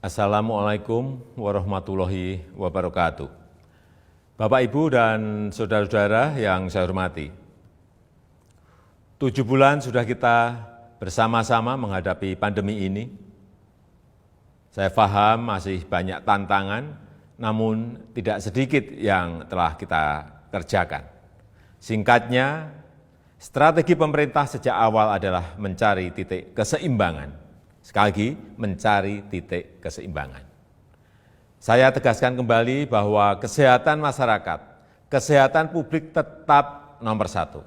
Assalamualaikum warahmatullahi wabarakatuh. Bapak, Ibu, dan saudara-saudara yang saya hormati, 7 bulan sudah kita bersama-sama menghadapi pandemi ini. Saya paham masih banyak tantangan, namun tidak sedikit yang telah kita kerjakan. Singkatnya, strategi pemerintah sejak awal adalah mencari titik keseimbangan. Sekali lagi, mencari titik keseimbangan. Saya tegaskan kembali bahwa kesehatan masyarakat, kesehatan publik tetap nomor satu.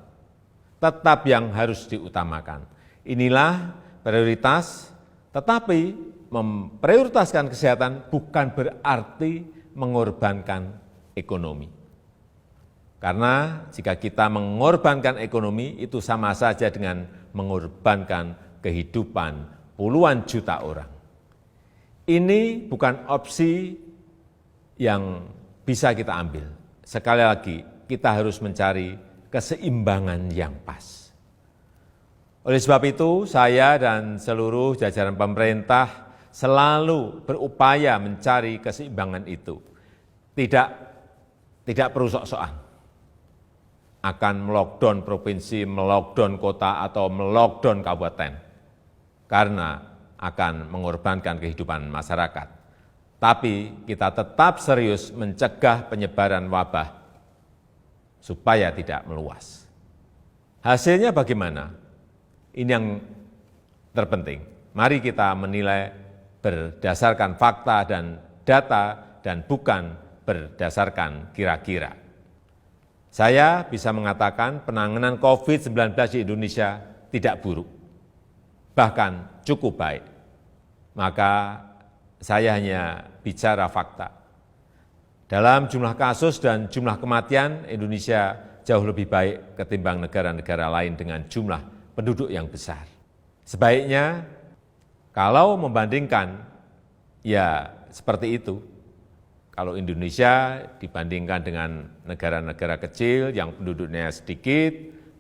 Tetap yang harus diutamakan. Inilah prioritas, tetapi memprioritaskan kesehatan bukan berarti mengorbankan ekonomi. Karena jika kita mengorbankan ekonomi, itu sama saja dengan mengorbankan kehidupan puluhan juta orang. Ini bukan opsi yang bisa kita ambil. Sekali lagi, kita harus mencari keseimbangan yang pas. Oleh sebab itu, saya dan seluruh jajaran pemerintah selalu berupaya mencari keseimbangan itu. Tidak perlu sok-sokan akan melockdown provinsi, melockdown kota, atau melockdown kabupaten. Karena akan mengorbankan kehidupan masyarakat. Tapi kita tetap serius mencegah penyebaran wabah supaya tidak meluas. Hasilnya bagaimana? Ini yang terpenting. Mari kita menilai berdasarkan fakta dan data dan bukan berdasarkan kira-kira. Saya bisa mengatakan penanganan COVID-19 di Indonesia tidak buruk, bahkan cukup baik. Maka saya hanya bicara fakta. Dalam jumlah kasus dan jumlah kematian, Indonesia jauh lebih baik ketimbang negara-negara lain dengan jumlah penduduk yang besar. Sebaiknya kalau membandingkan, ya seperti itu. Kalau Indonesia dibandingkan dengan negara-negara kecil yang penduduknya sedikit,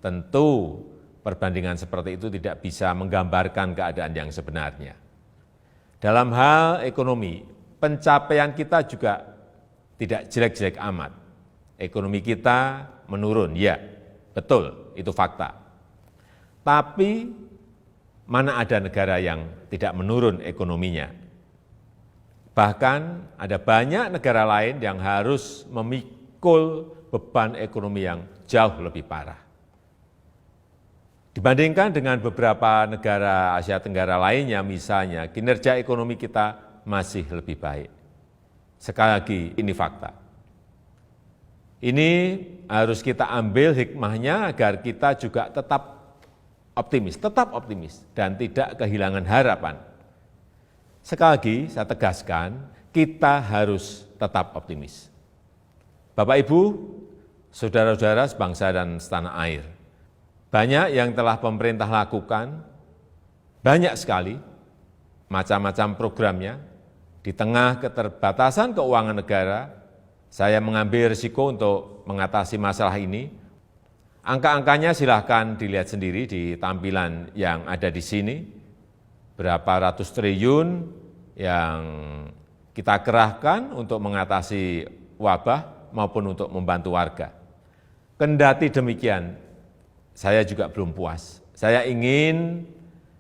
tentu perbandingan seperti itu tidak bisa menggambarkan keadaan yang sebenarnya. Dalam hal ekonomi, pencapaian kita juga tidak jelek-jelek amat. Ekonomi kita menurun, ya, betul, itu fakta. Tapi mana ada negara yang tidak menurun ekonominya? Bahkan ada banyak negara lain yang harus memikul beban ekonomi yang jauh lebih parah. Dibandingkan dengan beberapa negara Asia Tenggara lainnya, misalnya, kinerja ekonomi kita masih lebih baik. Sekali lagi, ini fakta. Ini harus kita ambil hikmahnya agar kita juga tetap optimis, dan tidak kehilangan harapan. Sekali lagi, saya tegaskan, kita harus tetap optimis. Bapak, Ibu, saudara-saudara sebangsa dan setanah air, banyak yang telah pemerintah lakukan, banyak sekali macam-macam programnya. Di tengah keterbatasan keuangan negara, saya mengambil risiko untuk mengatasi masalah ini. Angka-angkanya silahkan dilihat sendiri di tampilan yang ada di sini. Berapa ratus triliun yang kita kerahkan untuk mengatasi wabah maupun untuk membantu warga. Kendati demikian, saya juga belum puas. Saya ingin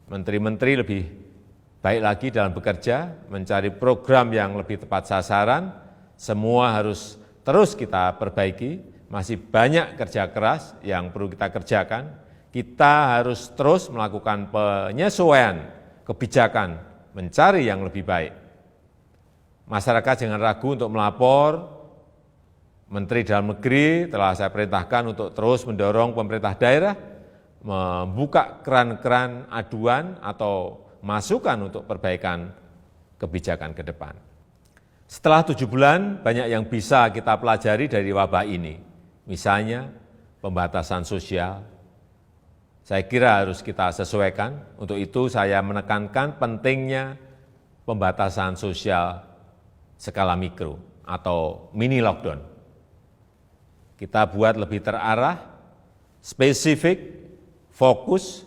menteri-menteri lebih baik lagi dalam bekerja, mencari program yang lebih tepat sasaran. Semua harus terus kita perbaiki. Masih banyak kerja keras yang perlu kita kerjakan. Kita harus terus melakukan penyesuaian kebijakan, mencari yang lebih baik. Masyarakat jangan ragu untuk melapor. Menteri Dalam Negeri telah saya perintahkan untuk terus mendorong pemerintah daerah membuka keran-keran aduan atau masukan untuk perbaikan kebijakan ke depan. Setelah 7 bulan, banyak yang bisa kita pelajari dari wabah ini. Misalnya, pembatasan sosial. Saya kira harus kita sesuaikan. Untuk itu saya menekankan pentingnya pembatasan sosial skala mikro atau mini lockdown. Kita buat lebih terarah, spesifik, fokus,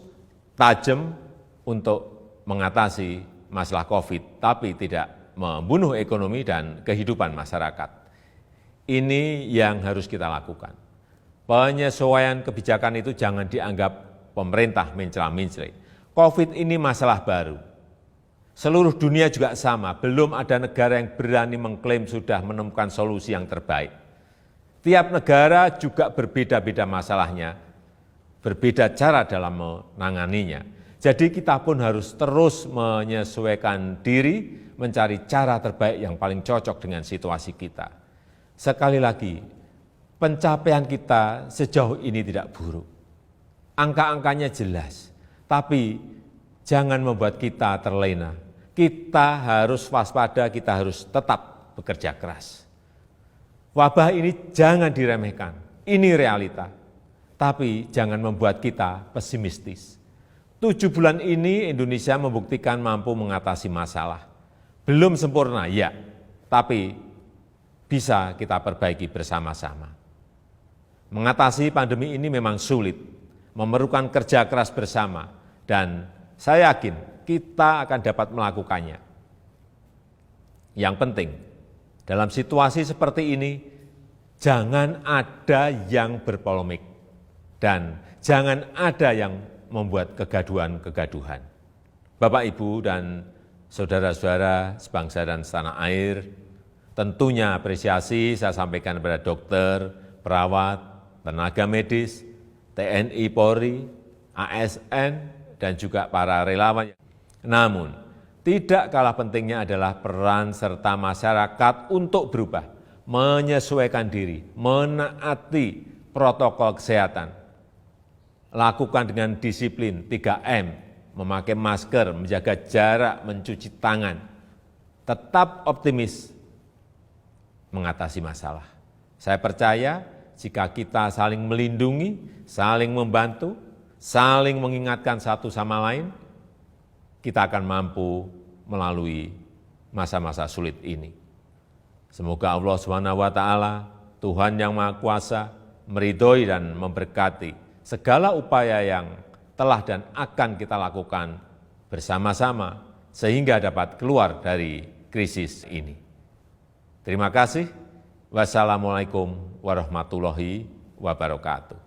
tajam untuk mengatasi masalah COVID, tapi tidak membunuh ekonomi dan kehidupan masyarakat. Ini yang harus kita lakukan. Penyesuaian kebijakan itu jangan dianggap pemerintah mencela-mencela. COVID ini masalah baru. Seluruh dunia juga sama, belum ada negara yang berani mengklaim sudah menemukan solusi yang terbaik. Tiap negara juga berbeda-beda masalahnya, berbeda cara dalam menanganinya. Jadi kita pun harus terus menyesuaikan diri, mencari cara terbaik yang paling cocok dengan situasi kita. Sekali lagi, pencapaian kita sejauh ini tidak buruk. Angka-angkanya jelas, tapi jangan membuat kita terlena. Kita harus waspada, kita harus tetap bekerja keras. Wabah ini jangan diremehkan, ini realita. Tapi jangan membuat kita pesimistis. 7 bulan ini Indonesia membuktikan mampu mengatasi masalah. Belum sempurna, ya, tapi bisa kita perbaiki bersama-sama. Mengatasi pandemi ini memang sulit, memerlukan kerja keras bersama, dan saya yakin kita akan dapat melakukannya. Yang penting, dalam situasi seperti ini, jangan ada yang berpolemik, dan jangan ada yang membuat kegaduhan-kegaduhan. Bapak, Ibu, dan saudara-saudara sebangsa dan setanah air, tentunya apresiasi saya sampaikan kepada dokter, perawat, tenaga medis, TNI, Polri, ASN, dan juga para relawan. Namun, tidak kalah pentingnya adalah peran serta masyarakat untuk berubah, menyesuaikan diri, menaati protokol kesehatan. Lakukan dengan disiplin 3M, memakai masker, menjaga jarak, mencuci tangan. Tetap optimis mengatasi masalah. Saya percaya jika kita saling melindungi, saling membantu, saling mengingatkan satu sama lain, kita akan mampu melalui masa-masa sulit ini. Semoga Allah SWT, Tuhan yang Maha Kuasa, meridhoi dan memberkati segala upaya yang telah dan akan kita lakukan bersama-sama sehingga dapat keluar dari krisis ini. Terima kasih. Wassalamualaikum warahmatullahi wabarakatuh.